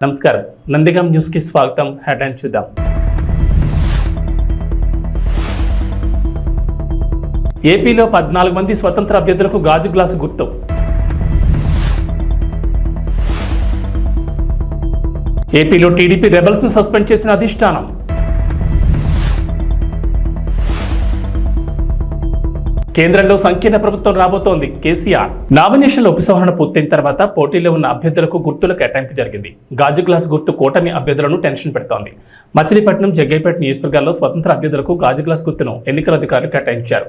నమస్కారం, నందిగాం న్యూస్ కి స్వాగతం. హెడ్లైన్స్ చూద్దాం. ఏపీలో 14 మంది స్వతంత్ర అభ్యర్థులకు గాజు గ్లాసు గుర్తు. ఏపీలో టీడీపీ రెబల్స్ ను సస్పెండ్ చేసిన అధిష్టానం. కేంద్రంలో సంకీర్ణ ప్రభుత్వం రాబోతోంది. కేసీఆర్ నామినేషన్ల ఉపసంహరణ పూర్తయిన తర్వాత పోటీలో ఉన్న అభ్యర్థులకు గుర్తుల కేటాయింపు జరిగింది. గాజు గ్లాస్ గుర్తు కూటమి అభ్యర్థులను టెన్షన్ పెడుతోంది. మచిలీపట్నం, జగ్గైపేట నియోజకవర్గాల్లో స్వతంత్ర అభ్యర్థులకు గాజు గ్లాస్ గుర్తును ఎన్నికల అధికారులు కేటాయించారు.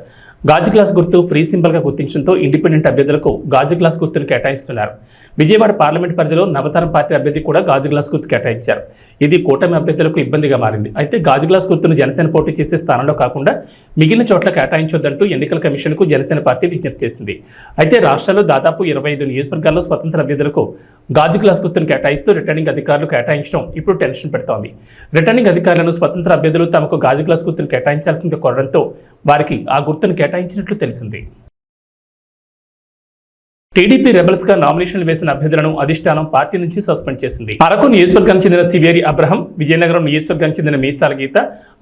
గాజు గ్లాస్ గుర్తు ఫ్రీ సింబల్ గా గుర్తించడంతో ఇండిపెండెంట్ అభ్యర్థులకు గాజు గ్లాస్ గుర్తును కేటాయిస్తున్నారు. విజయవాడ పార్లమెంట్ పరిధిలో నవతరం పార్టీ అభ్యర్థి కూడా గాజు గ్లాస్ గుర్తు కేటాయించారు. ఇది కూటమి అభ్యర్థులకు ఇబ్బందిగా మారింది. అయితే గాజు గ్లాస్ గుర్తును జనసేన పోటీ చేసే స్థానంలో కాకుండా మిగిలిన చోట్ల కేటాయించొద్దంటూ ఎన్నికల కమిషన్కు జనసేన పార్టీ విజ్ఞప్తి చేసింది. అయితే రాష్ట్రంలో దాదాపు 25 నియోజకవర్గాల్లో స్వతంత్ర అభ్యర్థులకు గాజు గ్లాస్ గుర్తును కేటాయిస్తూ రిటర్నింగ్ అధికారులు కేటాయించడం ఇప్పుడు టెన్షన్ పెడుతోంది. రిటర్నింగ్ అధికారులను స్వతంత్ర అభ్యర్థులు తమకు గాజు గ్లాస్ గుర్తును కేటాయించాల్సిందిగా కోరడంతో వారికి ఆ గుర్తును కేటాయించినట్లు తెలిసింది. టీడీపీ రెబల్స్ గా నామినేషన్లు వేసిన అభ్యర్థులను అధిష్టానం పార్టీ నుంచి సస్పెండ్ చేసింది. అరకు నియోజకవర్గానికి చెందిన సివేరి అబ్రహం, విజయనగరం నియోజకవర్గానికి చెందిన మీసాల గీత,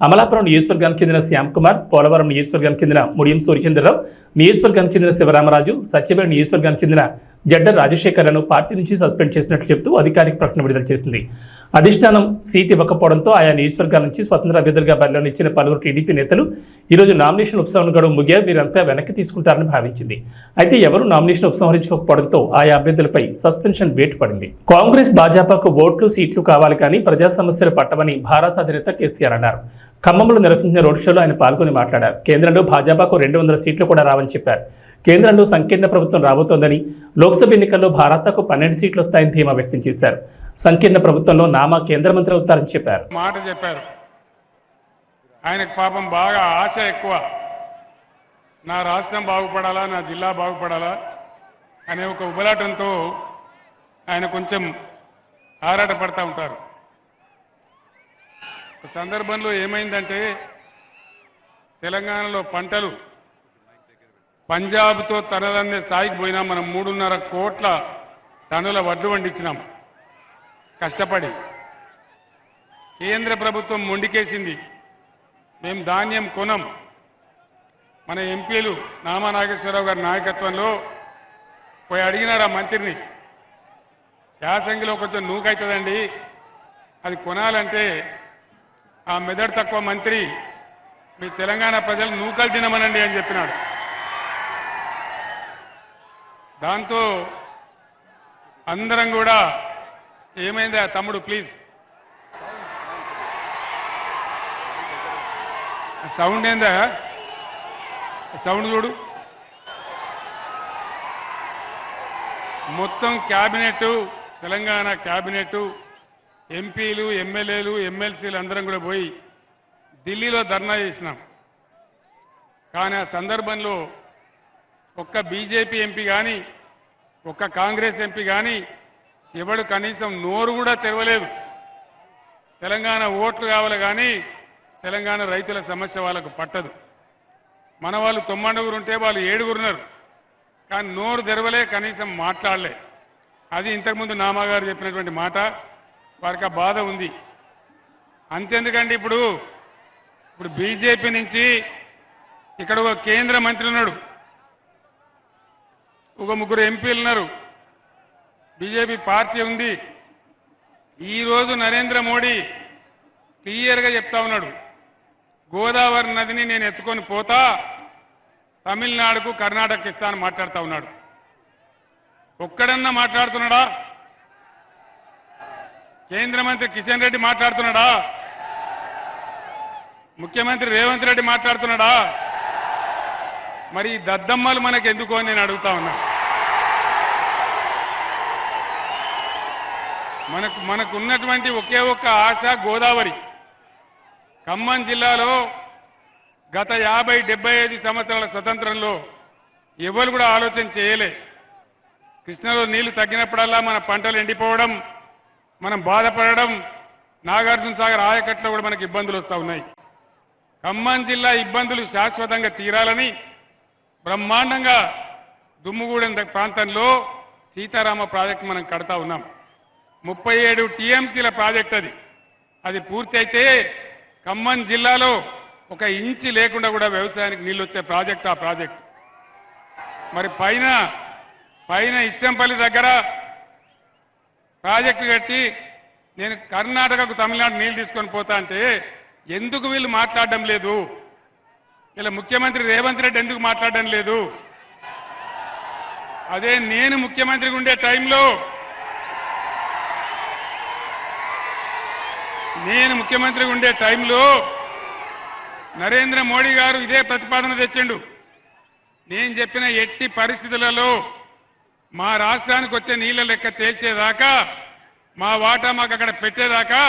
అమలాపురం నియోజకవర్గానికి చెందిన శ్యామ్ కుమార్, పోలవరం నియోజకవర్గానికి చెందిన ముడియం సూర్యచంద్రరావు, నియోజకవర్గానికి చెందిన శివరామరాజు, సత్యవేడు నియోజకవర్గానికి చెందిన జడ్డ రాజశేఖర్లను పార్టీ నుంచి సస్పెండ్ చేసినట్లు చెబుతూ అధికారిక ప్రకటన విడుదల చేసింది. అధిష్టానం సీట్ ఇవ్వకపోవడంతో ఆయా నియోజకవర్గాల నుంచి స్వతంత్ర అభ్యర్థులుగా బరిలో నిలిచిన పలువురు టీడీపీ నేతలు ఈరోజు నామినేషన్ ఉపసంహరణ గడువు ముగియా వీరంతా వెనక్కి తీసుకుంటారని భావించింది. అయితే ఎవరు నామినేషన్ ఉపసంహరించుకోకపోవడంతో ఆయా అభ్యర్థులపై సస్పెన్షన్ వేటు పడింది. కాంగ్రెస్, భాజపాకు ఓట్లు, సీట్లు కావాలి కానీ ప్రజా సమస్యలు పట్టవని భారత అధినేత కేసీఆర్ అన్నారు. ఖమ్మంలో నిర్వహించిన రోడ్ షోలో ఆయన పాల్గొని మాట్లాడారు. కేంద్రంలో భాజపాకు 200 సీట్లు కూడా రావని చెప్పారు. కేంద్రంలో సంకీర్ణ ప్రభుత్వం రాబోతోందని, లోక్సభ ఎన్నికల్లో భారతకు 12 సీట్లు వస్తాయని ధీమా వ్యక్తం చేశారు. సంకీర్ణ ప్రభుత్వంలో నామా కేంద్ర మంత్రి అవుతారని చెప్పారు. మాట చెప్పారు. ఆయనకు పాపం బాగా ఆశ ఎక్కువ. నా రాష్ట్రం బాగుపడాలా, నా జిల్లా బాగుపడాలా అనే ఒక ఉబలాటంతో ఆయన కొంచెం ఆరాటపడతా ఉంటారు. ఒక సందర్భంలో ఏమైందంటే తెలంగాణలో పంటలు పంజాబ్తో తనదన్నే స్థాయికి పోయినాం. మనం 3.5 కోట్ల టన్నుల వడ్లు పండించినాం కష్టపడి. కేంద్ర ప్రభుత్వం మొండికేసింది, మేము ధాన్యం కొనం. మన ఎంపీలు నామా నాగేశ్వరరావు గారి నాయకత్వంలో పోయి అడిగినారు ఆ మంత్రిని, యాసంగిలో కొంచెం నూకైతుందండి, అది కొనాలంటే ఆ మెదడు తక్కువ మంత్రి మీ తెలంగాణ ప్రజలు నూకలు తినమనండి అని చెప్పినాడు. దాంతో అందరం కూడా ఏమైందా తమ్ముడు ప్లీజ్ సౌండ్ ఏందా, సౌండ్ చూడు. మొత్తం క్యాబినెట్, తెలంగాణ క్యాబినెట్, ఎంపీలు, ఎమ్మెల్యేలు, ఎమ్మెల్సీలు అందరం కూడా పోయి ఢిల్లీలో ధర్నా చేసినాం. కానీ ఆ సందర్భంలో ఒక్క బీజేపీ ఎంపీ కానీ, ఒక్క కాంగ్రెస్ ఎంపీ కానీ ఎవడు కనీసం నోరు కూడా తెరవలేదు. తెలంగాణ ఓట్లు కావాలి కానీ తెలంగాణ రైతుల సమస్య వాళ్ళకు పట్టదు. మన వాళ్ళు 90 ఉంటే వాళ్ళు 7 ఉన్నారు, కానీ నోరు తెరవలే, కనీసం మాట్లాడలే. అది ఇంతకుముందు నామాగారు చెప్పినటువంటి మాట. వారికి ఆ బాధ ఉంది. అంతెందుకంటే ఇప్పుడు బీజేపీ నుంచి ఇక్కడ ఒక కేంద్ర మంత్రి ఉన్నాడు, ఒక 3 ఎంపీలు ఉన్నారు, బీజేపీ పార్టీ ఉంది. ఈరోజు నరేంద్ర మోడీ క్లియర్గా చెప్తా ఉన్నాడు, గోదావరి నదిని నేను ఎత్తుకొని పోతా, తమిళనాడుకు, కర్ణాటకకి ఇస్తానని మాట్లాడుతూ ఉన్నాడు. ఒక్కడన్నా మాట్లాడుతున్నాడా? కేంద్ర మంత్రి కిషన్ రెడ్డి మాట్లాడుతున్నాడా? ముఖ్యమంత్రి రేవంత్ రెడ్డి మాట్లాడుతున్నాడా? మరి ఈ దద్దమ్మలు మనకు ఎందుకు అని నేను అడుగుతా ఉన్నా. మనకు ఉన్నటువంటి ఒకే ఒక్క ఆశ గోదావరి. ఖమ్మం జిల్లాలో గత 50-75 సంవత్సరాల స్వతంత్రంలో ఎవరు కూడా ఆలోచన చేయలే. కృష్ణలో నీళ్లు తగ్గినప్పుడల్లా మన పంటలు ఎండిపోవడం, మనం బాధపడడం, నాగార్జున సాగర్ ఆయకట్లో కూడా మనకు ఇబ్బందులు వస్తూ ఉన్నాయి. ఖమ్మం జిల్లా ఇబ్బందులు శాశ్వతంగా తీరాలని బ్రహ్మాండంగా దుమ్ముగూడెం ప్రాంతంలో సీతారామ ప్రాజెక్టు మనం కడతా ఉన్నాం. 37 టీఎంసీల ప్రాజెక్ట్ అది పూర్తి అయితే ఖమ్మం జిల్లాలో ఒక ఇంచి లేకుండా కూడా వ్యవసాయానికి నీళ్ళు వచ్చే ప్రాజెక్ట్ ఆ ప్రాజెక్ట్. మరి పైన ఇచ్చంపల్లి దగ్గర ప్రాజెక్టు కట్టి నేను కర్ణాటకకు తమిళనాడు నీళ్లు తీసుకొని పోతా అంటే ఎందుకు వీళ్ళు మాట్లాడడం లేదు? ఇలా ముఖ్యమంత్రి రేవంత్ రెడ్డి ఎందుకు మాట్లాడడం లేదు? అదే నేను ముఖ్యమంత్రిగా ఉండే టైంలో నరేంద్ర మోడీ గారు ఇదే ప్రతిపాదన తెచ్చిండు. నేను చెప్పిన ఎట్టి పరిస్థితులలో మా రాష్ట్రానికి వచ్చే నీళ్ల లెక్క తేల్చేదాకా, మా వాటా మాకు అక్కడ పెట్టేదాకా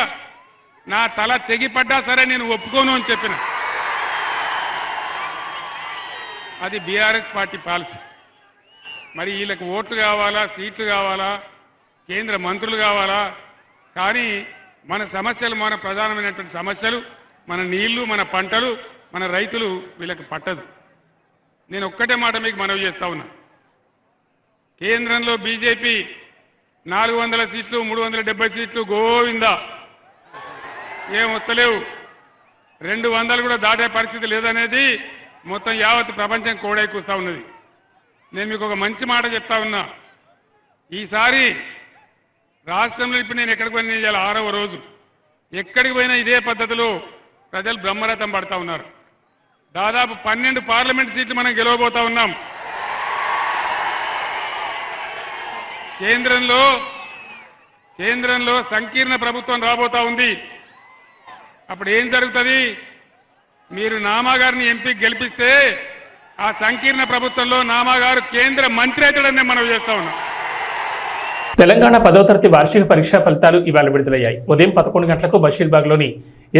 నా తల తెగిపడ్డా సరే నేను ఒప్పుకోను అని చెప్పిన. అది బీఆర్ఎస్ పార్టీ పాలసీ. మరి వీళ్ళకి ఓట్లు కావాలా, సీట్లు కావాలా, కేంద్ర మంత్రులు కావాలా? కానీ మన సమస్యలు, మన ప్రధానమైనటువంటి సమస్యలు, మన నీళ్లు, మన పంటలు, మన రైతులు వీళ్ళకి పట్టదు. నేను ఒక్కటే మాట మీకు మనవి చేస్తా ఉన్నా. కేంద్రంలో బీజేపీ 400 సీట్లు, 370 సీట్లు గోవిందా, ఏం వస్తలేవు. 200 కూడా దాటే పరిస్థితి లేదనేది మొత్తం యావత్ ప్రపంచం కోడైకూస్తా ఉన్నది. నేను మీకు ఒక మంచి మాట చెప్తా ఉన్నా. ఈసారి రాష్ట్రంలో ఇప్పుడు నేను ఎక్కడికి పోయినా ఇవాళ 6వ రోజు, ఎక్కడికి పోయినా ఇదే పద్ధతిలో ప్రజలు బ్రహ్మరథం పడతా ఉన్నారు. దాదాపు 12 పార్లమెంట్ సీట్లు మనం గెలవబోతా ఉన్నాం. కేంద్రంలో సంకీర్ణ ప్రభుత్వం రాబోతా ఉంది. అప్పుడు ఏం జరుగుతుంది? మీరు నామాగారిని ఎంపీకి గెలిపిస్తే ఆ సంకీర్ణ ప్రభుత్వంలో నామాగారు కేంద్ర మంత్రి అవుతాడని మనం చేస్తా ఉన్నాం. తెలంగాణ 10వ తరగతి వార్షిక పరీక్షా ఫలితాలు ఇవాళ విడుదలయ్యాయి. ఉదయం 11 గంటలకు బషీర్బాగ్లోని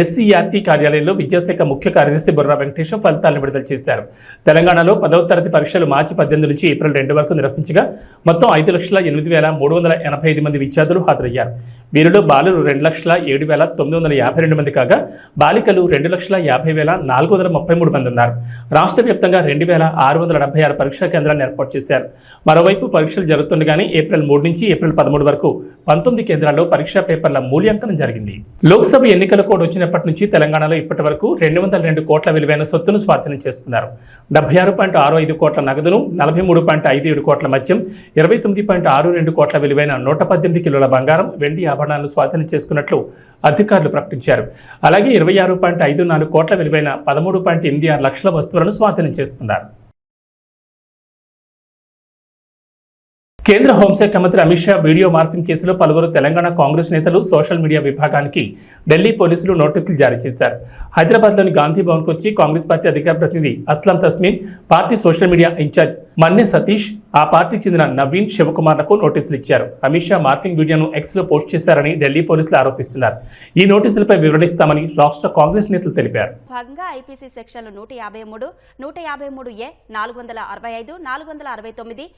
ఎస్సీఆర్టీ కార్యాలయంలో విద్యాశాఖ ముఖ్య కార్యదర్శి బుర్రా వెంకటేశ్వర ఫలితాలను విడుదల చేశారు. తెలంగాణలో 10వ తరగతి పరీక్షలు మార్చి 18 నుంచి ఏప్రిల్ 2 వరకు నిర్వహించగా మొత్తం 5,08,385 మంది విద్యార్థులు హాజరయ్యారు. వీరిలో బాలురు 2,07,952 మంది కాగా బాలికలు 2,50,433 మంది ఉన్నారు. రాష్ట్ర వ్యాప్తంగా 2,676 పరీక్షా కేంద్రాలను ఏర్పాటు చేశారు. మరోవైపు పరీక్షలు జరుగుతుండగానే ఏప్రిల్ 3 నుంచి ఏప్రిల్ 13 వరకు 19 కేంద్రాల్లో పరీక్షా పేపర్ల మూల్యాంకనం జరిగింది. లోక్సభ ఎన్నికల కోడ్ వచ్చినప్పటి నుంచి తెలంగాణలో ఇప్పటి వరకు 202 కోట్ల విలువైన సొత్తును స్వాధీనం చేసుకున్నారు. 76.65 కోట్ల నగదును, 43.57 కోట్ల మద్యం, 29.62 కోట్ల విలువైన 118 కిలోల బంగారం, వెండి ఆభరణాలను స్వాధీనం చేసుకున్నట్లు అధికారులు ప్రకటించారు. అలాగే 26.54 కోట్ల విలువైన 13.86 లక్షల వస్తువులను స్వాధీనం చేసుకున్నారు. కేంద్ర హోంశాఖ మంత్రి అమిత్ షా వీడియో మార్ఫింగ్ కేసులో పలువురు తెలంగాణ కాంగ్రెస్ నేతలు సోషల్ మీడియా విభాగానికి ఢిల్లీ పోలీసులు నోటీసులు జారీ చేశారు. హైదరాబాద్లోని గాంధీ భవన్కు వచ్చి కాంగ్రెస్ పార్టీ అధికార ప్రతినిధి Aslam Tasmeen, party social media in charge Manne Satish, ఆ పార్టీకి చెందిన నవీన్ శివకుమార్లకు నోటీసులు ఇచ్చారు. అమిత్ షా మార్ఫింగ్ వీడియోను ఎక్స్లో పోస్ట్ చేశారని ఢిల్లీ పోలీసులు ఆరోపిస్తున్నారు. ఈ నోటీసులపై వివరణిస్తామని రాష్ట్ర కాంగ్రెస్ నేతలు తెలిపారు. భాగంగా ఐపీసీ సెక్షన్లు 153, 153A, 465, 469,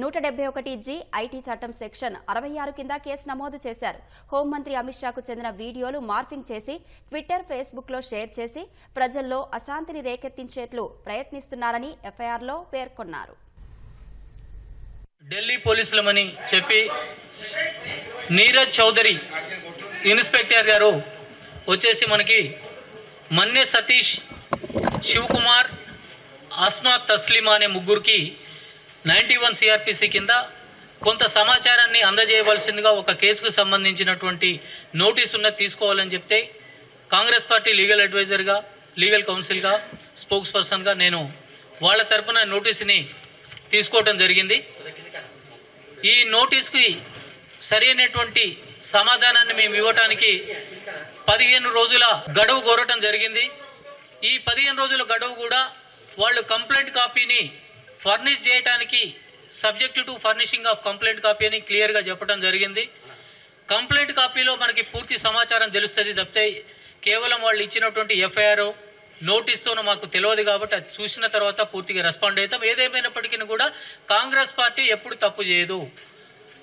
171G, ఐటీ చట్టం సెక్షన్ 66 కింద కేసు నమోదు చేశారు. హోంమంత్రి అమిత్ షాకు చెందిన వీడియోలు మార్ఫింగ్ చేసి ట్విట్టర్, ఫేస్బుక్లో షేర్ చేసి ప్రజల్లో అశాంతిని రేకెత్తించేట్లు ప్రయత్నిస్తున్నారని ఎఫ్ఐఆర్లో పేర్కొన్నారు. ఢిల్లీ పోలీసులమని చెప్పి నీరజ్ చౌదరి ఇన్స్పెక్టర్ గారు వచ్చేసి మనకి మన్నె సతీష్, శివకుమార్, అస్మా తస్లీమా అనే ముగ్గురికి 91 సిఆర్పిసి కింద కొంత సమాచారాన్ని అందజేయవలసిందిగా ఒక కేసుకు సంబంధించినటువంటి నోటీసున్న తీసుకోవాలని చెప్తే కాంగ్రెస్ పార్టీ లీగల్ అడ్వైజర్గా, లీగల్ కౌన్సిల్గా, స్పోక్స్ పర్సన్గా నేను వాళ్ళ తరఫున నోటీసుని తీసుకోవడం జరిగింది. ఈ నోటీస్కి సరైనటువంటి సమాధానాన్ని మేము ఇవ్వటానికి 15 రోజుల గడువు కోరటం జరిగింది. ఈ 15 రోజుల గడువు కూడా వాళ్ళు కంప్లైంట్ కాపీని ఫర్నిష్ చేయడానికి subject to furnishing of complaint copy అని క్లియర్గా చెప్పడం జరిగింది. కంప్లైంట్ కాపీలో మనకి పూర్తి సమాచారం తెలుస్తుంది తప్పితే కేవలం వాళ్ళు ఇచ్చినటువంటి ఎఫ్ఐఆర్ నోటీస్తోనూ మాకు తెలియదు కాబట్టి అది చూసిన తర్వాత పూర్తిగా రెస్పాండ్ అవుతాం. ఏదేమైనప్పటికీ కూడా కాంగ్రెస్ పార్టీ ఎప్పుడు తప్పు చేయదు.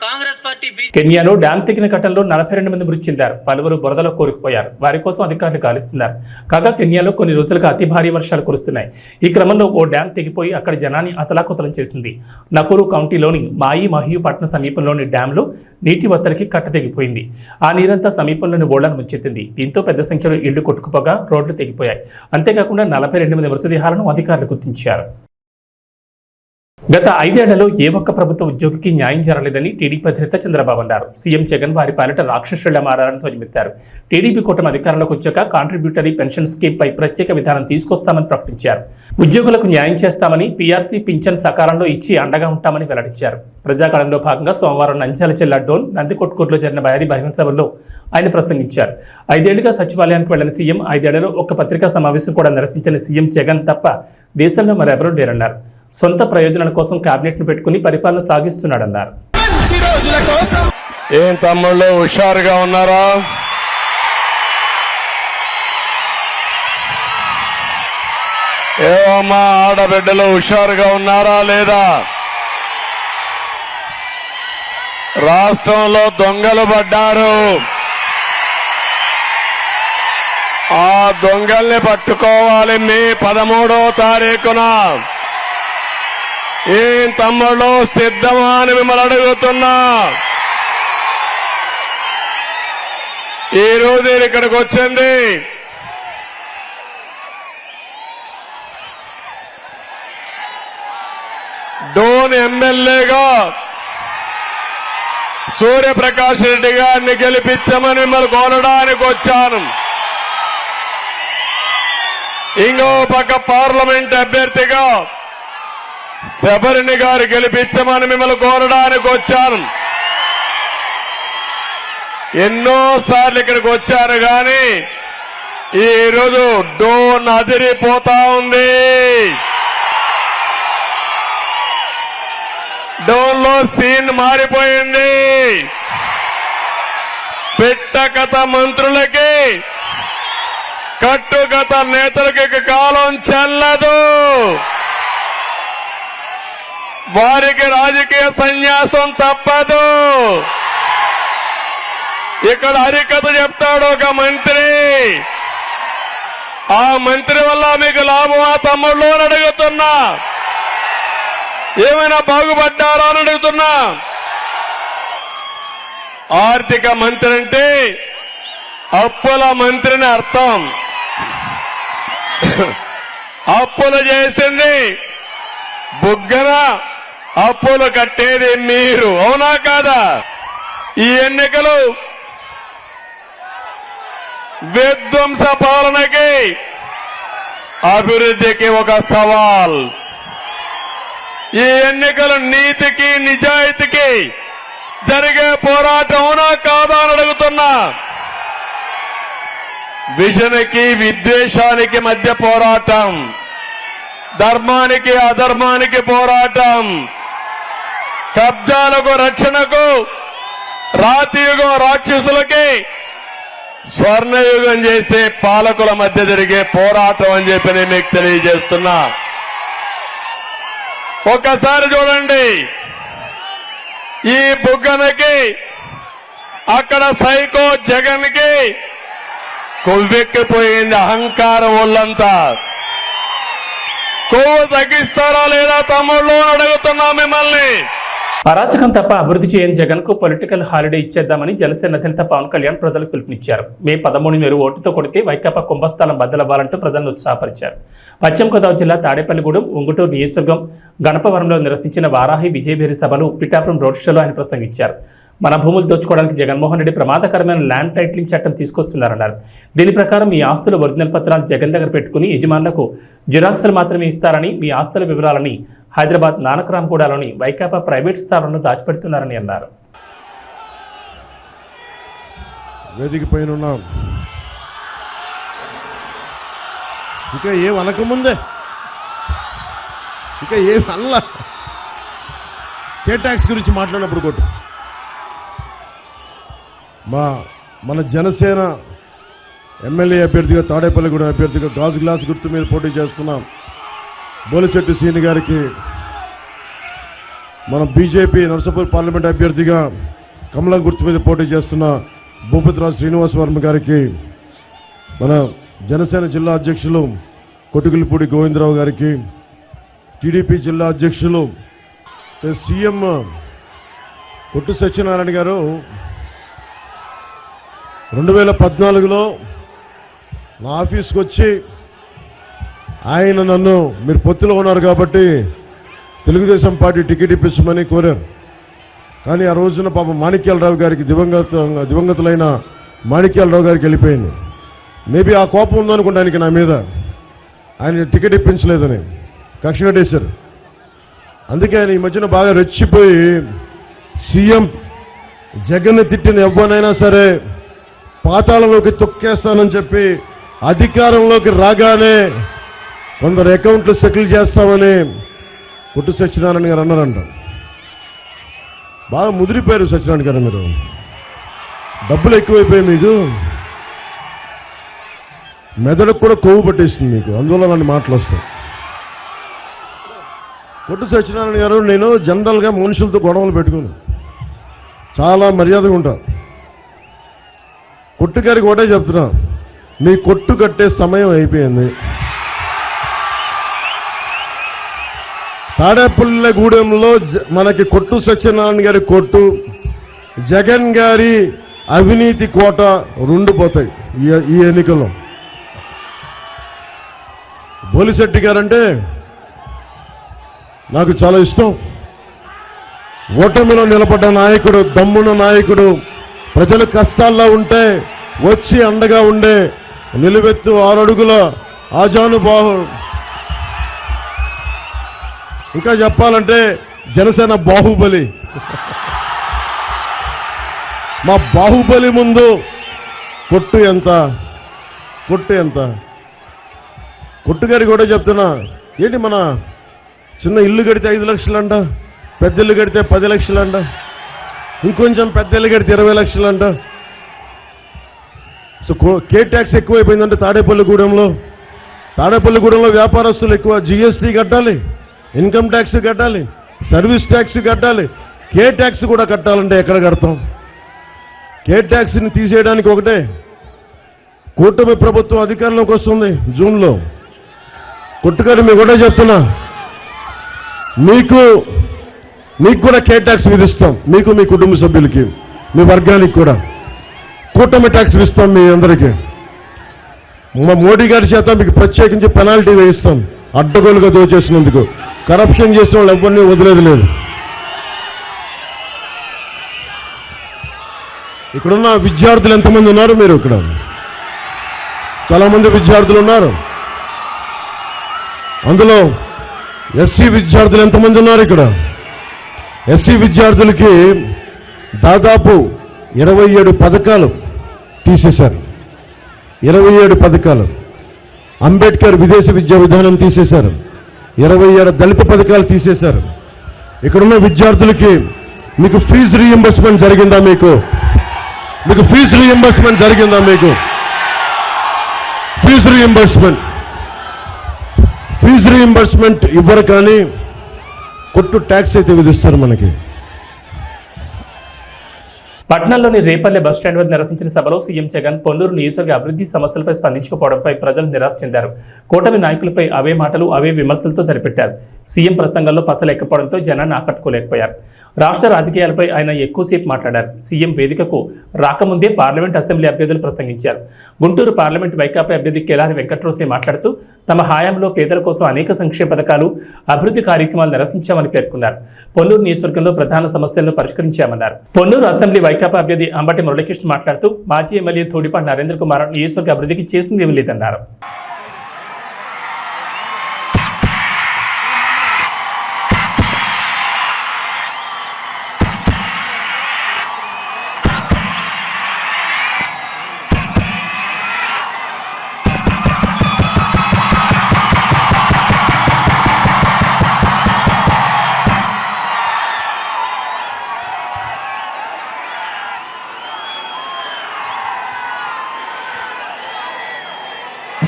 కాంగ్రెస్ పార్టీ కెన్యాలో డ్యాం తెగిన ఘటనలో 42 మంది మృతి చెందారు. పలువురు బురదలో కూరుకుపోయారు. వారి కోసం అధికారులు గాలిస్తున్నారు. కాగా కెన్యాలో కొన్ని రోజులుగా అతి భారీ వర్షాలు కురుస్తున్నాయి. ఈ క్రమంలో ఓ డ్యాం తెగిపోయి అక్కడి జనాన్ని అతలాకుతలం చేసింది. నకూరు కౌంటీలోని మాయి మహియు పట్టణ సమీపంలోని డ్యాంలో నీటి ఒత్తడికి కట్ట తెగిపోయింది. ఆ నీరంతా సమీపంలోని ఓళ్లను ముంచెత్తింది. దీంతో పెద్ద సంఖ్యలో ఇళ్లు కొట్టుకుపోగా రోడ్లు తెగిపోయాయి. అంతేకాకుండా 42 మంది మృతదేహాలను అధికారులు గుర్తించారు. గత 5 ఏళ్లలో ఏ ఒక్క ప్రభుత్వ ఉద్యోగికి న్యాయం జరగలేదని టీడీపీ అధినేత చంద్రబాబు అన్నారు. సీఎం జగన్ వారి పాలిట రాక్షసుడిలా మారారని ధ్వజమెత్తారు. టీడీపీ కూటమి అధికారంలోకి వచ్చాక కాంట్రిబ్యూటరీ పెన్షన్ స్కీమ్ పై ప్రత్యేక విధానం తీసుకొస్తామని ప్రకటించారు. ఉద్యోగులకు న్యాయం చేస్తామని, పీఆర్సీ పింఛన్ సకాలంలో ఇచ్చి అండగా ఉంటామని వెల్లడించారు. ప్రజాకాలంలో భాగంగా సోమవారం నంద్యాల జిల్లా డోన్ నందికొట్కూరులో జరిగిన భారీ బహిరంగ సభలో ఆయన ప్రసంగించారు. 5 ఏళ్లుగా సచివాలయానికి వెళ్లిన సీఎం 5 ఏళ్లలో ఒక్క పత్రికా సమావేశం కూడా నిర్వహించిన సీఎం జగన్ తప్ప దేశంలో మరెవరూ లేరన్నారు. సొంత ప్రయోజనాల కోసం కేబినెట్ను పెట్టుకుని పరిపాలన సాగిస్తున్నాడన్నారు. ఏం తమ్ముళ్ళు హుషారుగా ఉన్నారా? ఏమమ్మా ఆడబిడ్డలు హుషారుగా ఉన్నారా లేదా? రాష్ట్రంలో దొంగలు పడ్డారు. ఆ దొంగల్ని పట్టుకోవాలి మే 13వ తారీఖున. ఏం తమ్ముళ్ళు సిద్ధమా అని మిమ్మల్ని అడుగుతున్నా. ఈ రోజు నేను ఇక్కడికి వచ్చింది డోన్ ఎమ్మెల్యేగా సూర్యప్రకాష్ రెడ్డి గారిని గెలిపించమని మిమ్మల్ని కోరడానికి వచ్చాను. ఇంకో పక్క పార్లమెంట్ అభ్యర్థిగా శబరిని గారు గెలిపించమని మిమ్మల్ని కోరడానికి వచ్చాను. ఎన్నోసార్లు ఇక్కడికి వచ్చాను కానీ ఈ రోజు డోన్ అదిరిపోతా ఉంది. డోన్ లో సీన్ మారిపోయింది. పెట్టకథ మంత్రులకి, కట్టుకథ నేతలకి కాలం చెల్లదు. వారికి రాజకీయ సన్యాసం తప్పదు. ఇక్కడ హరికథ చెప్తాడు ఒక మంత్రి. ఆ మంత్రి వల్ల మీకు లాభమా తమ్ముళ్ళు అని అడుగుతున్నా. ఏమైనా బాగుపడ్డారా అని అడుగుతున్నా. ఆర్థిక మంత్రి అంటే అప్పుల మంత్రిని అర్థం. అప్పులు చేసింది బుగ్గన, అప్పులు కట్టేది మీరు. అవునా కాదా? ఈ ఎన్నికలు విధ్వంస పాలనకి, అభివృద్ధికి ఒక సవాల్. ఈ ఎన్నికలు నీతికి, నిజాయితీకి జరిగే పోరాటం. అవునా కాదా అని అడుగుతున్నా. విజన్కి, విద్వేషానికి మధ్య పోరాటం, ధర్మానికి అధర్మానికి పోరాటం, కబ్జాలకు రక్షణకు, రాతియుగం రాక్షసులకి స్వర్ణయుగం చేసే పాలకుల మధ్య జరిగే పోరాటం అని చెప్పి నేను మీకు తెలియజేస్తున్నా. ఒక్కసారి చూడండి, ఈ బుగ్గనకి, అక్కడ సైకో జగన్ కి కొవ్వెక్కిపోయింది అహంకారం. ఒళ్ళంతా కొవ్వు తగ్గిస్తారా లేదా తమ్ముళ్ళు అని అడుగుతున్నా మిమ్మల్ని. అరాచకం తప్ప అభివృద్ధి చేయని జగన్ కు పొలిటికల్ హాలిడే ఇచ్చేద్దామని జనసేన అధినేత పవన్ కళ్యాణ్ ప్రజలకు పిలుపునిచ్చారు. మే 13 మీరు ఓటుతో కొడితే వైకాపా కుంభస్థలం బద్దలవ్వాలంటూ ప్రజలను ఉత్సాహపరిచారు. పశ్చిమ గోదావరి జిల్లా తాడేపల్లిగూడెం, ఉంగుటూరు నియోజకవర్గం గణపవరంలో నిర్వహించిన వారాహి విజయభేరి సభలు, పిఠాపురం రోడ్ షోలో ఆయన ప్రసంగించారు. మన భూములు దోచుకోవడానికి జగన్మోహన్ రెడ్డి ప్రమాదకరమైన ల్యాండ్ టైటిలింగ్ చట్టం తీసుకొస్తున్నారన్నారు. దీని ప్రకారం మీ ఆస్తుల ఒరిజినల్ పత్రాలు జగన్ దగ్గర పెట్టుకుని యజమానులకు జిరాక్సులు మాత్రమే ఇస్తారని, మీ ఆస్తుల వివరాలని హైదరాబాద్ నానక్రామ్గూడలోని వైకాపా ప్రైవేట్ స్థావరంలో దాచిపెడుతున్నారని అన్నారు. వేదిక పైన ఉన్నాం. ఇక ఏం అనకముందే, ఇక ఏం అల్ల కే ట్యాక్స్ గురించి మాట్లాడినప్పుడు కొట్టు. మన జనసేన ఎమ్మెల్యే అభ్యర్థిగా, తాడేపల్లిగూడెం అభ్యర్థిగా గాజు గ్లాస్ గుర్తు మీద పోటీ చేస్తున్నాం బోలిశెట్టి శ్రీని గారికి మన బీజేపీ నర్సాపూర్ పార్లమెంట్ అభ్యర్థిగా కమలం గుర్తు మీద పోటీ చేస్తున్న భూపతిరాజు శ్రీనివాస్ వర్మ గారికి, మన జనసేన జిల్లా అధ్యక్షులు కొట్టుకులపూడి గోవిందరావు గారికి, టీడీపీ జిల్లా అధ్యక్షులు సీఎం కొట్టు సత్యనారాయణ గారు 2014లో నా ఆఫీస్కి వచ్చి ఆయన నన్ను మీరు పొత్తులో ఉన్నారు కాబట్టి తెలుగుదేశం పార్టీ టికెట్ ఇప్పించమని కోరారు. కానీ ఆ రోజున పాపం మాణిక్యాలరావు గారికి దివంగతులైన మాణిక్యాలరావు గారికి వెళ్ళిపోయింది. మేబీ ఆ కోపం ఉందనుకుంటా ఆయనకి నా మీద, ఆయన టికెట్ ఇప్పించలేదని కక్ష కట్టేశారు. అందుకే ఆయన ఈ మధ్యన బాగా రెచ్చిపోయి సీఎం జగన్ తిట్టిన ఎవ్వనైనా సరే పాతాళంలోకి తొక్కేస్తానని చెప్పి అధికారంలోకి రాగానే కొందరు అకౌంట్లు సెటిల్ చేస్తామని కొట్టు సత్యనారాయణ గారు అన్నారంట. బాగా ముదిరిపోయారు సత్యనారాయణ గారు, మీరు డబ్బులు ఎక్కువైపోయాయి, మీకు మెదడుకు కూడా కొవ్వు పట్టేస్తుంది మీకు, అందువల్ల నన్ను మాటలు వస్తాయి. కొట్టు సత్యనారాయణ గారు, నేను జనరల్గా మనుషులతో గొడవలు పెట్టుకుని చాలా మర్యాదగా ఉంటా. కొట్టు గారికి ఒకటే చెప్తున్నా, మీ కొట్టు కట్టే సమయం అయిపోయింది. తాడేపల్లిగూడెంలో మనకి కొట్టు సత్యనారాయణ గారి కొట్టు, జగన్ గారి అవినీతి కోట రెండు పోతాయి ఈ ఎన్నికల్లో. బోలిశెట్టి గారంటే నాకు చాలా ఇష్టం. ఓటమిలో నిలబడ్డ నాయకుడు, దమ్మున నాయకుడు, ప్రజలు కష్టాల్లో ఉంటే వచ్చి అండగా ఉండే నిలువెత్తు 6 అడుగుల ఆజానుబాహు. ఇంకా చెప్పాలంటే జనసేన బాహుబలి. మా బాహుబలి ముందు కొట్టు ఎంత, కొట్టు ఎంత. కొట్టు గారికి కూడా చెప్తున్నా, ఏంటి మన చిన్న ఇల్లు కడితే 5 లక్షలంట, పెద్ద ఇల్లు కడితే 10 లక్షలంట, ఇంకొంచెం పెద్ద ఇల్లు కడితే 20 లక్షలంట. సో కే ట్యాక్స్ ఎక్కువైపోయిందంటే తాడేపల్లిగూడెంలో వ్యాపారస్తులు ఎక్కువ జీఎస్టీ కట్టాలి, ఇన్కమ్ ట్యాక్స్ కట్టాలి, సర్వీస్ ట్యాక్స్ కట్టాలి. కే ట్యాక్స్ కూడా కట్టాలంటే ఎక్కడ కడతాం? కే ట్యాక్స్ని తీసేయడానికి ఒకటే, కూటమి ప్రభుత్వం అధికారంలోకి వస్తుంది జూన్లో. కొట్టుగారు మీకు కూడా చెప్తున్నా, మీకు కూడా కే ట్యాక్స్ విధిస్తాం, మీకు మీ కుటుంబ సభ్యులకి, మీ వర్గానికి కూడా కూటమి ట్యాక్స్ ఇస్తాం. మీ అందరికీ మా మోడీ గారి చేత మీకు ప్రత్యేకించి పెనాల్టీ వేయిస్తాం, అడ్డగోలుగా దోచేసినందుకు. కరప్షన్ చేసిన వాళ్ళు ఎవరిని వదిలేదు లేదు. ఇక్కడున్న విద్యార్థులు ఎంతమంది ఉన్నారు? మీరు ఇక్కడ చాలా మంది విద్యార్థులు ఉన్నారు. అందులో ఎస్సీ విద్యార్థులు ఎంతమంది ఉన్నారు? ఇక్కడ ఎస్సీ విద్యార్థులకి దాదాపు 27 పథకాలు తీసేశారు. 27 పథకాలు. అంబేద్కర్ విదేశీ విద్యా విధానం తీసేశారు. 27 దళిత పథకాలు తీసేశారు. ఇక్కడున్న విద్యార్థులకి మీకు ఫీజు రీయింబర్స్మెంట్ జరిగిందా? మీకు ఫీజు రీయింబర్స్మెంట్ జరిగిందా? మీకు ఫీజు రీయింబర్స్మెంట్ ఇవ్వరు, కానీ కొట్టు ట్యాక్స్ అయితే విధిస్తారు మనకి. పట్నంలోని రేపల్లె బస్టాండ్ వద్ద నిర్వహించిన సభలో సీఎం జగన్ పొన్నూరు నియోజకవర్గ అభివృద్ధి సమస్యలపై స్పందించకపోవడంపై ప్రజలు నిరాశ చెందారు. కూటమి నాయకులపై అవే మాటలు, అవే విమర్శలతో సరిపెట్టారు. సీఎం ప్రసంగంలో పసలేకపోవడంతో జనాన్ని ఆకట్టుకోలేకపోయారు. రాష్ట్ర రాజకీయాలపై ఆయన ఎక్కువసేపు మాట్లాడారు. సీఎం వేదికకు రాకముందే పార్లమెంట్, అసెంబ్లీ అభ్యర్థులు ప్రసంగించారు. గుంటూరు పార్లమెంట్ వైకాపా అభ్యర్థి కెలారి వెంకట్రోసే మాట్లాడుతూ తమ హయాంలో పేదల కోసం అనేక సంక్షేమ పథకాలు, అభివృద్ధి కార్యక్రమాలు నిర్వహించామని పేర్కొన్నారు. పొన్నూరు నియోజకవర్గంలో ప్రధాన సమస్యలను పరిష్కరించామన్నారు. పొన్నూరు అసెంబ్లీ వైకాపా అభ్యర్థి అంబటి మురళీకృష్ణ మాట్లాడుతూ మాజీ ఎమ్మెల్యే ధూళిపాటి నరేంద్ర కుమార్ నియోజకవర్గ అభివృద్ధికి చేసిందేమీ లేదన్నారు.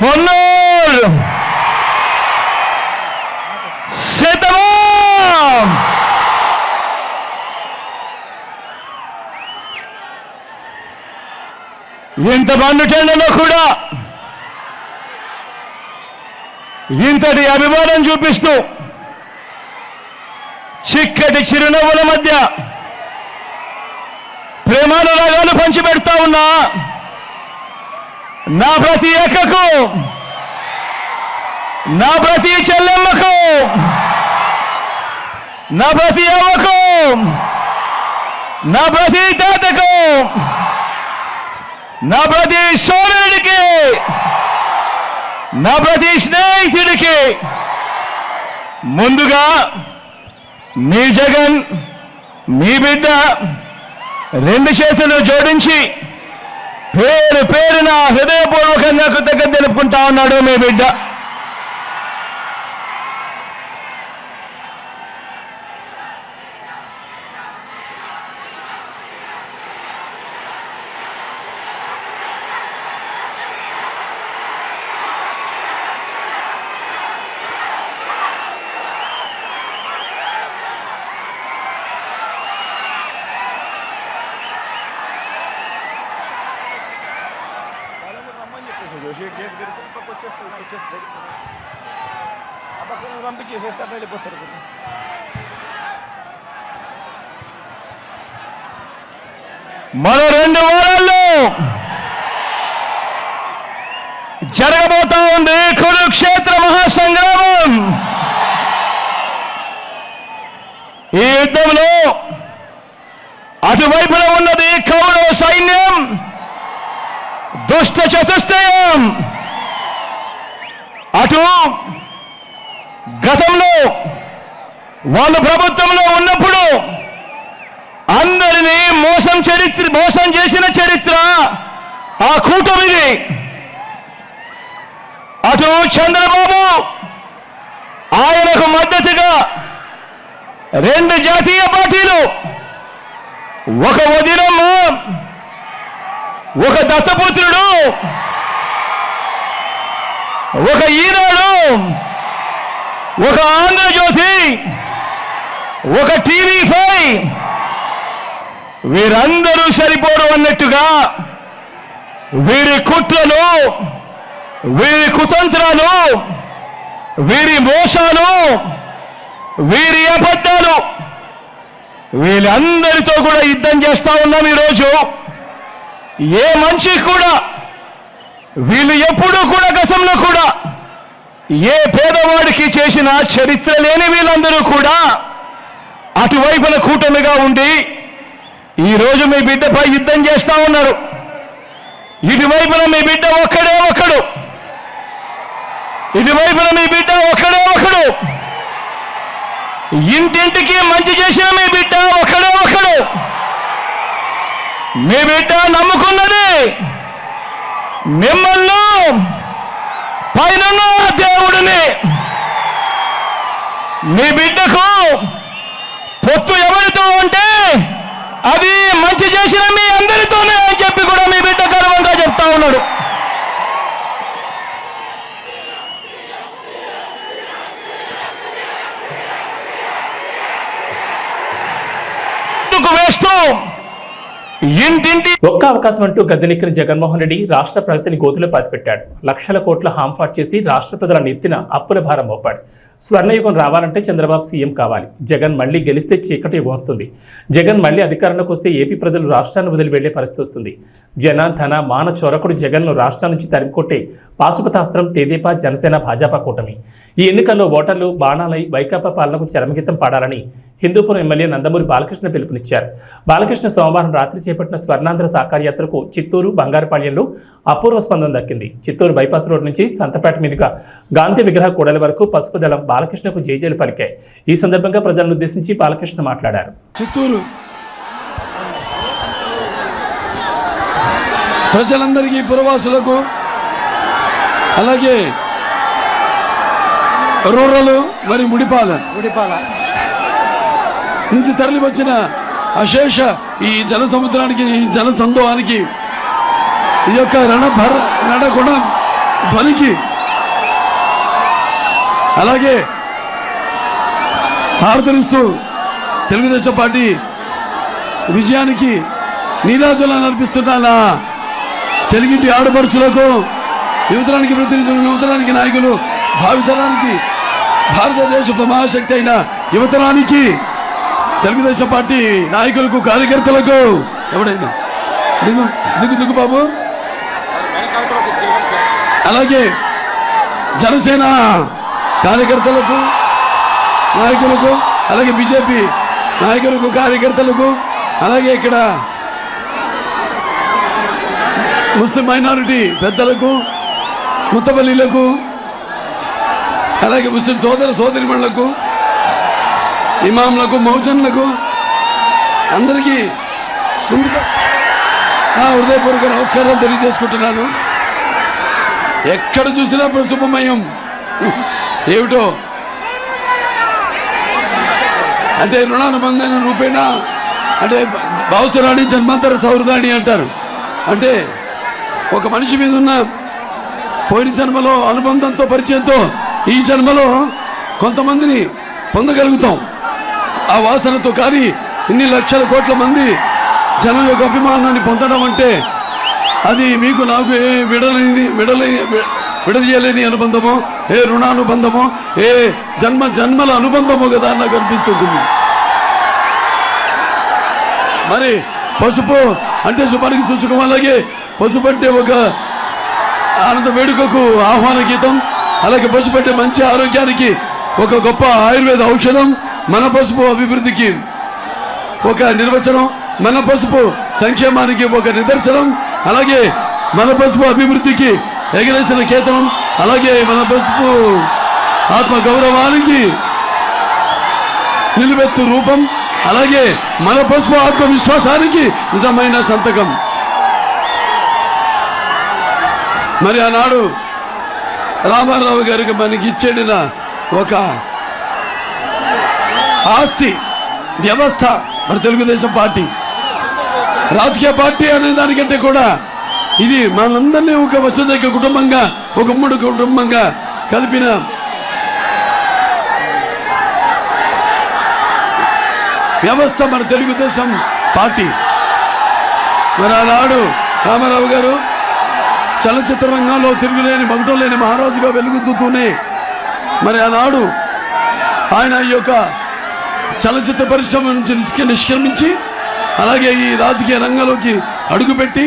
పొన్నూరు శతమానం ఇంత మండుటెండలో కూడా ఇంతటి అభిమానం చూపిస్తూ చిక్కటి చిరునవ్వుల మధ్య ప్రేమానురాగాలు పంచిపెడతా ఉన్నా నా ప్రతి ఏకకు, నా ప్రతి చెల్లెమ్మకు, నా ప్రతి అవ్వకు, నా ప్రతి తాతకు, నా ప్రతి సోదరుడికి, నా ప్రతి స్నేహితుడికి ముందుగా మీ జగన్, మీ బిడ్డ రెండు చేతులు జోడించి పేరు పేరున హృదయపూర్వకంగా కృతజ్ఞత తెలుపుకుంటా ఉన్నాడు మీ బిడ్డ. మరో 2 వారాల్లో జరగబోతా ఉంది కురుక్షేత్ర మహాసంగ్రామం. ఈ యుద్ధంలో అటువైపున ఉన్నది కౌరవ సైన్యం, దుష్ట చతుష్టయం. అటు గతంలో వాళ్ళు ప్రభుత్వంలో ఉన్నప్పుడు అందరినీ మోసం చేసిన చరిత్ర ఆ కూటమిది. అటు చంద్రబాబు, ఆయనకు మద్దతుగా 2 జాతీయ పార్టీలు, ఒక వదినమ్మ, ఒక దత్తపుత్రుడు, ఒక ఈనాడు, ఒక ఆంధ్రజ్యోతి, ఒక టీవీ5, వీరందరూ సరిపోరు అన్నట్టుగా వీరి కుట్రలు, వీరి కుతంత్రాలు, వీరి మోసాలు, వీరి అబద్ధాలు, వీళ్ళందరితో కూడా యుద్ధం చేస్తా ఉన్నాం ఈరోజు. ఏ మనిషి కూడా వీళ్ళు ఎప్పుడూ కూడా గతంలో కూడా ఏ పేదవాడికి చేసిన చరిత్ర లేని వీళ్ళందరూ కూడా అటువైపున కూటమిగా ఉండి ఈరోజు మీ బిడ్డపై యుద్ధం చేస్తా ఉన్నారు. ఇటువైపున మీ బిడ్డ ఒక్కడే ఒకడు, ఇటువైపున మీ బిడ్డ ఒక్కడే ఒకడు, ఇంటింటికి మంచి చేసిన మీ బిడ్డ ఒక్కడే ఒకడు. మీ బిడ్డ నమ్ముకున్నది మిమ్మల్ని, పైన దేవుడిని. మీ బిడ్డకు పొత్తు ఎవరితో అంటే అది మంచి చేసిన మీ అందరితోనే అని చెప్పి కూడా మీ బిడ్డ గర్వంగా చెప్తా ఉన్నాడు. వేస్తూ ఇంటింటి ఒక్క అవకాశం అంటూ గద్దెనెక్కిన జగన్మోహన్ రెడ్డి రాష్ట్ర ప్రగతిని గోతులో పాతిపెట్టాడు. లక్షల కోట్ల హాంఫాట్ చేసి రాష్ట్ర ప్రజల నెత్తిన అప్పుల భారం మోపాడు. స్వర్ణయుగం రావాలంటే చంద్రబాబు సీఎం కావాలి. జగన్ మళ్లీ గెలిస్తే చీకటి యుగం వస్తుంది. జగన్ మళ్లీ అధికారంలోకి వస్తే ఏపీ ప్రజలు రాష్ట్రాన్ని వదిలి వెళ్లే పరిస్థితి వస్తుంది. జన ధన మాన చొరకుడు జగన్ను రాష్ట్రం నుంచి తరిమికొట్టే పాశుపతాస్త్రం తెదేపా, జనసేన, భాజపా కూటమి. ఈ ఎన్నికల్లో ఓటర్లు బాణాలై వైకాపా పాలనకు చరమగీతం పాడాలని హిందూపురం ఎమ్మెల్యే నందమూరి బాలకృష్ణ పిలుపునిచ్చారు. బాలకృష్ణ సోమవారం రాత్రి చేపట్టిన స్వర్ణాంధ్ర సాకార యాత్రకు చిత్తూరు, బంగారుపాళ్యంలో అపూర్వ స్పందన దక్కింది. చిత్తూరు బైపాస్ రోడ్ నుంచి సంతపేట మీదుగా గాంధీ విగ్రహ కూడలి వరకు పసుపు దళం బాలకృష్ణకు జైజేలు పలికాయి. ఈ సందర్భంగా ప్రజలను ఉద్దేశించి బాలకృష్ణ మాట్లాడారు. చిత్తూరు ప్రజలందరికీ, పురవాసులకు, అలాగే రూరల్ మరి ముడిపాల నుంచి తరలి వచ్చిన అశేష ఈ జన సముద్రానికి, ఈ జన సందోహానికి, ఈ యొక్క రణగుణ ధ్వనికి, అలాగే హారతనిస్తూ తెలుగుదేశం పార్టీ విజయానికి నీరాజనాలు అర్పిస్తున్న నా తెలుగింటి ఆడపడుచులకు, యువతరానికి ప్రతినిధులు, యువతరానికి నాయకులు, భావితరానికి భారతదేశ మహాశక్తి అయిన యువతరానికి, తెలుగుదేశం పార్టీ నాయకులకు, కార్యకర్తలకు, ఎవడైనా దిగు బాబు, అలాగే జనసేన కార్యకర్తలకు, నాయకులకు, అలాగే బీజేపీ నాయకులకు, కార్యకర్తలకు, అలాగే ఇక్కడ ముస్లిం మైనారిటీ పెద్దలకు, ముత్తపల్లిలకు, అలాగే ముస్లిం సోదరిమణులకు, ఇమాంలకు, మౌజన్లకు అందరికీ ముందుగా హృదయపూర్వక నమస్కారాలు తెలియజేసుకుంటున్నాను. ఎక్కడ చూసినా శుభమయం. ఏమిటో అంటే రుణానుబంధన రూపేణ, అంటే భావసురాణి జన్మాంతర సౌహృదాన్ని అంటారు. అంటే ఒక మనిషి మీద ఉన్న పోయిన జన్మలో అనుబంధంతో, పరిచయంతో ఈ జన్మలో కొంతమందిని పొందగలుగుతాం ఆ వాసనతో. కానీ ఇన్ని లక్షల కోట్ల మంది జనం యొక్క అభిమానాన్ని పొందడం అంటే అది మీకు నాకు ఏ విడదీయలేని అనుబంధమో, ఏ రుణానుబంధమో, ఏ జన్మల అనుబంధమో కదా నాకు అనిపిస్తుంది. మరి పసుపు అంటే శుభానికి సూచకం, అలాగే పసుపు అంటే ఒక ఆనంద వేడుకకు ఆహ్వాన గీతం, అలాగే పసుపు అంటే మంచి ఆరోగ్యానికి ఒక గొప్ప ఆయుర్వేద ఔషధం, మన పసుపు అభివృద్ధికి ఒక నిర్వచనం, మన పసుపు సంక్షేమానికి ఒక నిదర్శనం, అలాగే మన పసుపు అభివృద్ధికి ఎగరేసిన కేతనం, అలాగే మన పసుపు ఆత్మ గౌరవానికి నిలువెత్తు రూపం, అలాగే మన పసుపు ఆత్మవిశ్వాసానికి నిజమైన సంతకం. మరి ఆనాడు రామారావు గారికి మనకి ఇచ్చేడిన ఒక ఆస్తి వ్యవస్థ మన తెలుగుదేశం పార్టీ. రాజకీయ పార్టీ అనే దానికంటే కూడా ఇది మనందరినీ ఒక వసుదైక కుటుంబంగా, ఒక ఉమ్మడి కుటుంబంగా కలిపిన వ్యవస్థ మన తెలుగుదేశం పార్టీ. మరి ఆనాడు రామారావు గారు చలచిత్ర రంగంలో తిరుగులేని, మగుటం లేని మహారాజుగా వెలుగుతూనే మరి ఆనాడు ఆయన ఈ యొక్క చలచిత్ర పరిశ్రమ నుంచి నిష్క్రమించి, అలాగే ఈ రాజకీయ రంగంలోకి అడుగుపెట్టి,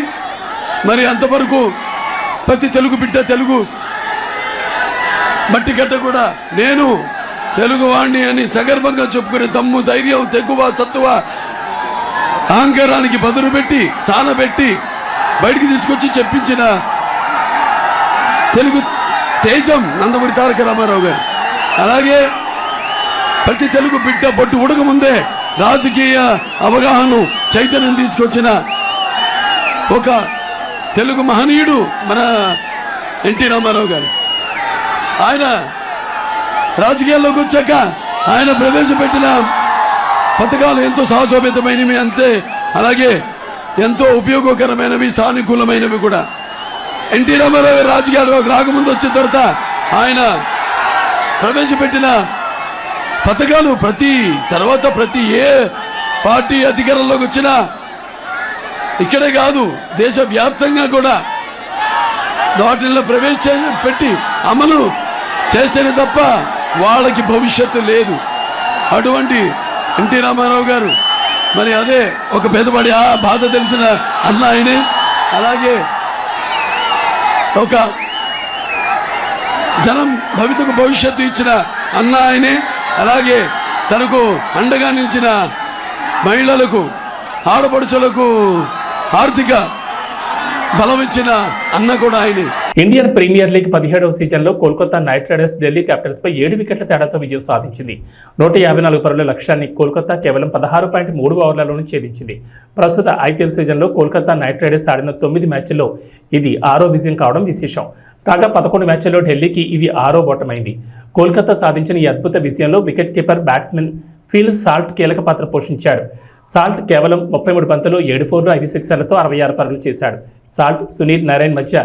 మరి అంతవరకు ప్రతి తెలుగు బిడ్డ, తెలుగు మట్టి గడ్డ కూడా నేను తెలుగువాణ్ణి అని సగర్వంగా చెప్పుకునే దమ్ము, ధైర్యం, తెగువ, సత్తువ, అహంకారానికి బదులు పెట్టి, సానబెట్టి బయటికి తీసుకొచ్చి చెప్పించిన తెలుగు తేజం నందమూరి తారక రామారావు గారు. అలాగే ప్రతి తెలుగు బిడ్డ బొట్టు ఉడక ముందే రాజకీయ అవగాహన, చైతన్యం తీసుకొచ్చిన ఒక తెలుగు మహనీయుడు మన ఎన్టీ రామారావు గారు. ఆయన రాజకీయాల్లోకి వచ్చాక ఆయన ప్రవేశపెట్టిన పథకాలు ఎంతో సాహసోపేతమైనవి, అంతే అలాగే ఎంతో ఉపయోగకరమైనవి, సానుకూలమైనవి కూడా. ఎన్టీ రామారావు గారు రాజకీయాల్లోకి రాకముందు వచ్చిన తర్వాత ఆయన ప్రవేశపెట్టిన పథకాలు ప్రతి ఏ పార్టీ అధికారంలోకి వచ్చినా ఇక్కడే కాదు దేశవ్యాప్తంగా కూడా వాటిల్లో ప్రవేశపెట్టి అమలు చేస్తేనే తప్ప వాళ్ళకి భవిష్యత్తు లేదు. అటువంటి ఎన్టీ రామారావు గారు మరి అదే ఒక పేదవాడి ఆ బాధ తెలిసిన అన్న ఆయనే, అలాగే ఒక జనం భవిష్యత్తు ఇచ్చిన అన్న ఆయనే, అలాగే తనకు అండగా నిలిచిన మహిళలకు, ఆడపడుచులకు ఆర్థిక బలం ఇచ్చిన అన్న కూడా ఆయనే. ఇండియన్ ప్రీమియర్ లీగ్ 17వ సీజన్లో కోల్కతా నైట్ రైడర్స్ ఢిల్లీ క్యాపిటల్స్పై 7 వికెట్ల తేడాతో విజయం సాధించింది. 154 పరుగుల లక్ష్యాన్ని కోల్కతా కేవలం 16.3 ఓవర్లలోనే ఛేదించింది. ప్రస్తుత ఐపీఎల్ సీజన్లో కోల్కతా నైట్ రైడర్స్ ఆడిన 9 మ్యాచ్ల్లో ఇది 6వ విజయం కావడం విశేషం. కాగా 11 మ్యాచ్ల్లో ఢిల్లీకి ఇది 6వ ఓటమైంది. కోల్కతా సాధించిన ఈ అద్భుత విజయంలో wicket keeper batsmen Phil Salt కీలక పాత్ర పోషించాడు. సాల్ట్ కేవలం 33 బంతులు 7 4లు 5 సిక్సర్లతో 66 పరుగులు చేశాడు. సాల్ట్, సునీల్ నారాయణ్ మధ్య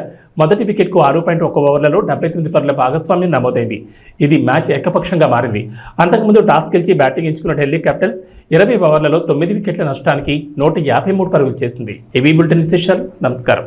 మొదటి వికెట్కు 6.1 ఓవర్లలో 79 పరుగుల భాగస్వామ్యం నమోదైంది. ఇది మ్యాచ్ ఏకపక్షంగా మారింది. అంతకుముందు టాస్ గెలిచి బ్యాటింగ్ ఎంచుకున్న ఢిల్లీ క్యాపిటల్స్ 20 ఓవర్లలో 9 వికెట్ల నష్టానికి 153 పరుగులు చేసింది. ఇవి బులెటిన్ విశేషాలు. నమస్కారం.